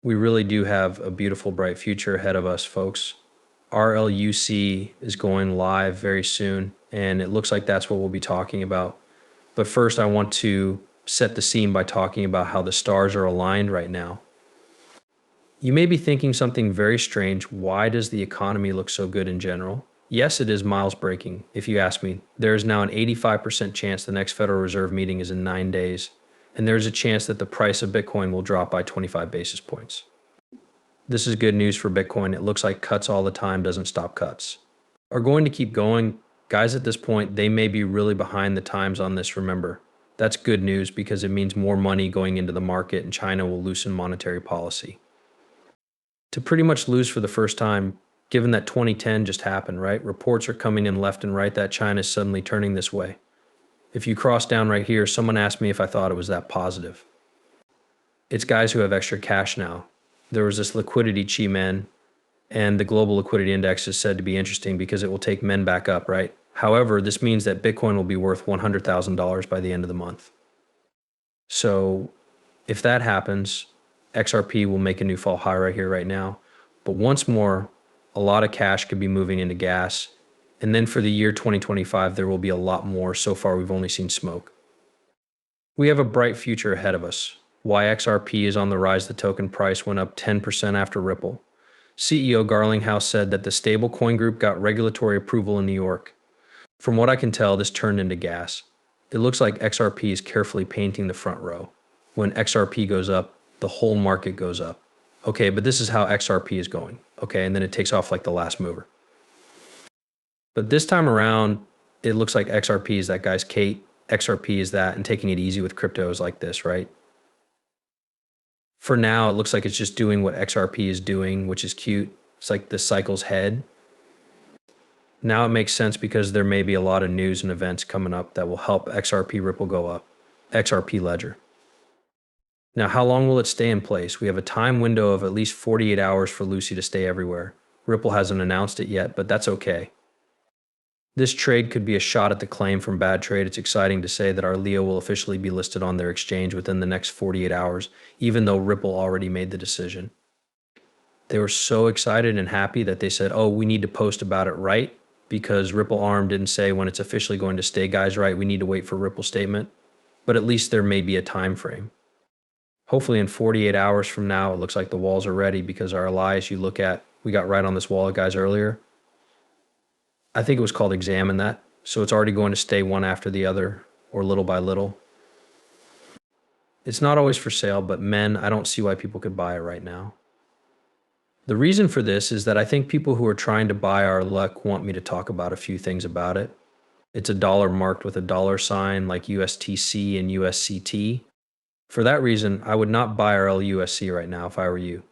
We really do have a beautiful, bright future ahead of us, folks. RLUC is going live very soon, and it looks like that's what we'll be talking about. But first, I want to set the scene by talking about how the stars are aligned right now. You may be thinking something very strange. Why does the economy look so good in general? Yes, it is miles breaking. If you ask me, there is now an 85% chance the next Federal Reserve meeting is in 9 days, and there's a chance that the price of Bitcoin will drop by 25 basis points. This is good news for Bitcoin. It looks like cuts all the time doesn't stop cuts. Are going to keep going. Guys, at this point, they may be really behind the times on this, remember. That's good news because it means more money going into the market and China will loosen monetary policy. To pretty much lose for the first time, given that 2010 just happened, right? Reports are coming in left and right that China is suddenly turning this way. If you cross down right here, someone asked me if I thought it was that positive. It's guys who have extra cash now. There was this liquidity chi men, and the global liquidity index is said to be interesting because it will take men back up, right? However, this means that Bitcoin will be worth $100,000 by the end of the month. So if that happens, XRP will make a new fall high right here, right now. But once more, a lot of cash could be moving into gas. And then for the year 2025, there will be a lot more. So far, we've only seen smoke. We have a bright future ahead of us. Why XRP is on the rise. The token price went up 10% after Ripple. CEO Garlinghouse said that the stablecoin group got regulatory approval in New York. From what I can tell, this turned into gas. It looks like XRP is carefully painting the front row. When XRP goes up, the whole market goes up. Okay, but this is how XRP is going. Okay, and then it takes off like the last mover. But this time around, it looks like XRP is that guy's Kate. XRP is that, and taking it easy with cryptos like this, right? For now, it looks like it's just doing what XRP is doing, which is cute. It's like the cycle's head. Now it makes sense because there may be a lot of news and events coming up that will help XRP Ripple go up. XRP Ledger. Now, how long will it stay in place? We have a time window of at least 48 hours for Lucy to stay everywhere. Ripple hasn't announced it yet, but that's okay. This trade could be a shot at the claim from bad trade. It's exciting to say that our Leo will officially be listed on their exchange within the next 48 hours, even though Ripple already made the decision. They were so excited and happy that they said, oh, we need to post about it right, because Ripple ARM didn't say when it's officially going to stay, guys, right? We need to wait for Ripple's statement. But at least there may be a time frame. Hopefully in 48 hours from now, it looks like the walls are ready because our Elias you look at, we got right on this wall, guys, earlier. I think it was called examine that. So it's already going to stay one after the other or little by little. It's not always for sale, but men, I don't see why people could buy it right now. The reason for this is that I think people who are trying to buy our luck want me to talk about a few things about it. It's a dollar marked with a dollar sign like USTC and USCT. For that reason, I would not buy RLUSC right now if I were you.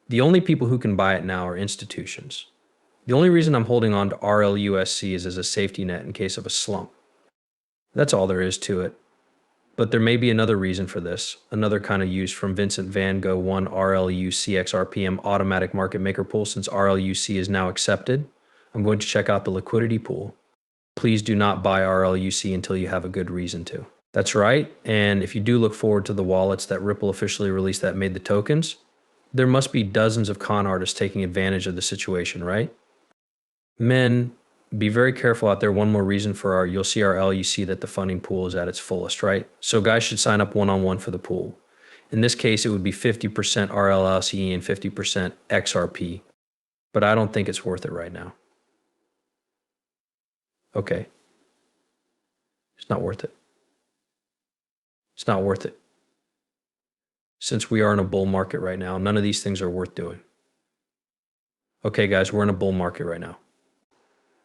The only people who can buy it now are institutions. The only reason I'm holding on to RLUSC is as a safety net in case of a slump. That's all there is to it. But there may be another reason for this, another kind of use from Vincent Van Gogh 1 RLUCXRPM automatic market maker pool. Since RLUC is now accepted, I'm going to check out the liquidity pool. Please do not buy RLUC until you have a good reason to. That's right, and if you do look forward to the wallets that Ripple officially released that made the tokens, there must be dozens of con artists taking advantage of the situation, right? Men, be very careful out there. One more reason for you'll see our LUC that the funding pool is at its fullest, right? So guys should sign up one-on-one for the pool. In this case, it would be 50% RLLCE and 50% XRP, but I don't think it's worth it right now. Okay. It's not worth it. It's not worth it. Since we are in a bull market right now, none of these things are worth doing. Okay, guys, we're in a bull market right now.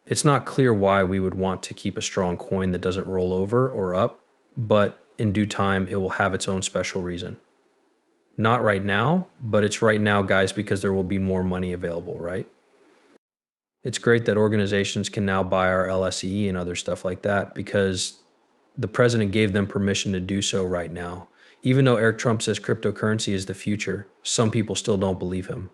It's not clear why we would want to keep a strong coin that doesn't roll over or up, but in due time, it will have its own special reason. Not right now, but it's right now, guys, because there will be more money available, right? It's great that organizations can now buy our LSE and other stuff like that because the president gave them permission to do so right now. Even though Eric Trump says cryptocurrency is the future, some people still don't believe him.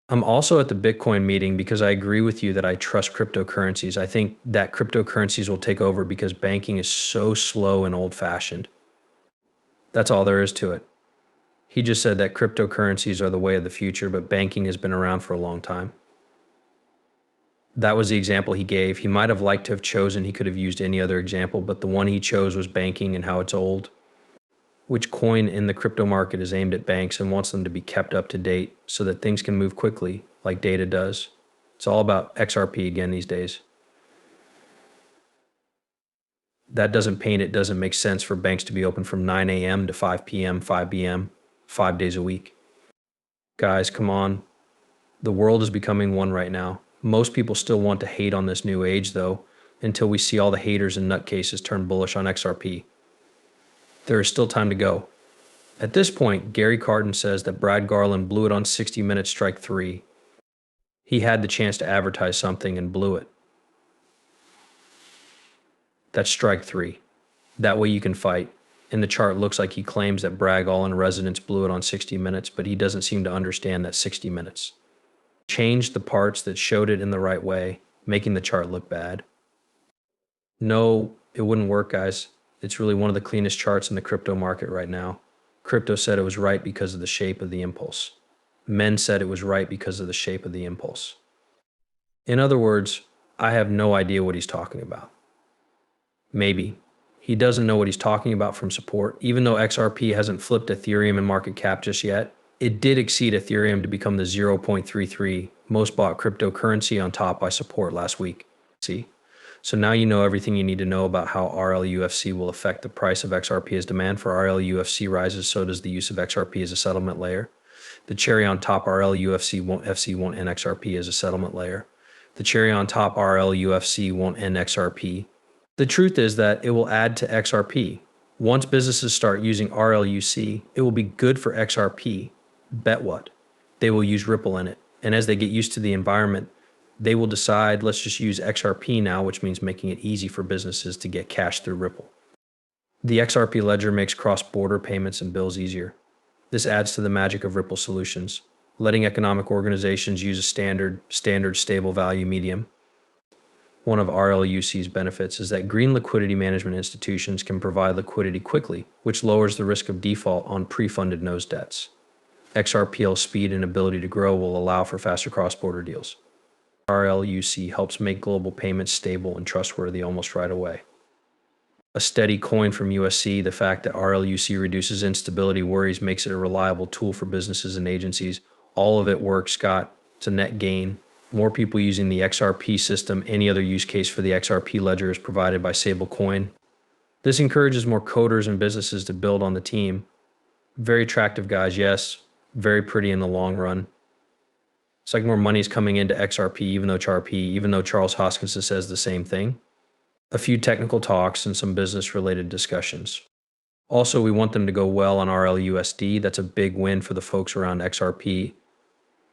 I'm also at the Bitcoin meeting because I agree with you that I trust cryptocurrencies. I think that cryptocurrencies will take over because banking is so slow and old-fashioned. That's all there is to it. He just said that cryptocurrencies are the way of the future, but banking has been around for a long time. That was the example he gave. He might have liked to have chosen, he could have used any other example, but the one he chose was banking and how it's old. Which coin in the crypto market is aimed at banks and wants them to be kept up to date so that things can move quickly, like data does. It's all about XRP again these days. That doesn't make sense for banks to be open from 9 a.m. to 5 p.m., 5 p.m., 5 days a week. Guys, come on. The world is becoming one right now. Most people still want to hate on this new age, though, until we see all the haters and nutcases turn bullish on XRP. There is still time to go. At this point, Gary Carden says that Brad Garland blew it on 60 Minutes Strike 3. He had the chance to advertise something and blew it. That's strike 3. That way you can fight. In the chart, looks like he claims that Bragg all in residence blew it on 60 Minutes, but he doesn't seem to understand that 60 Minutes changed the parts that showed it in the right way, making the chart look bad. No, it wouldn't work, guys. It's really one of the cleanest charts in the crypto market right now. Crypto said it was right because of the shape of the impulse. Men said it was right because of the shape of the impulse. In other words, I have no idea what he's talking about. Maybe. He doesn't know what he's talking about from support. Even though XRP hasn't flipped Ethereum in market cap just yet, it did exceed Ethereum to become the 0.33 most bought cryptocurrency on top by support last week. See? So now you know everything you need to know about how RLUFC will affect the price of XRP as demand for RLUFC rises, so does the use of XRP as a settlement layer. The cherry on top, RLUFC won't end XRP as a settlement layer. The cherry on top, RLUFC won't end XRP. The truth is that it will add to XRP. Once businesses start using RLUC, it will be good for XRP. Bet what? They will use Ripple in it. And as they get used to the environment, they will decide, let's just use XRP now, which means making it easy for businesses to get cash through Ripple. The XRP ledger makes cross-border payments and bills easier. This adds to the magic of Ripple solutions, letting economic organizations use a standard stable value medium. One of RLUC's benefits is that green liquidity management institutions can provide liquidity quickly, which lowers the risk of default on pre-funded nose debts. XRPL's speed and ability to grow will allow for faster cross-border deals. RLUC helps make global payments stable and trustworthy almost right away. A steady coin from USC, the fact that RLUC reduces instability worries makes it a reliable tool for businesses and agencies. All of it works, Scott. It's a net gain. More people using the XRP system. Any other use case for the XRP ledger is provided by Stablecoin. This encourages more coders and businesses to build on the team. Very attractive, guys, yes. Very pretty in the long run. It's like more money is coming into XRP, even though Charles Hoskinson says the same thing. A few technical talks and some business-related discussions. Also, we want them to go well on RLUSD. That's a big win for the folks around XRP.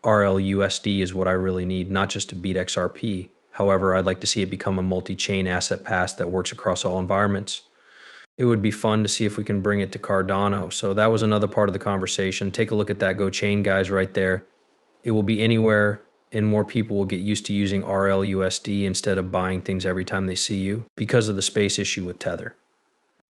RLUSD is what I really need, not just to beat XRP. However, I'd like to see it become a multi-chain asset pass that works across all environments. It would be fun to see if we can bring it to Cardano. So that was another part of the conversation. Take a look at that Go Chain, guys, right there. It will be anywhere, and more people will get used to using RLUSD instead of buying things every time they see you because of the space issue with Tether.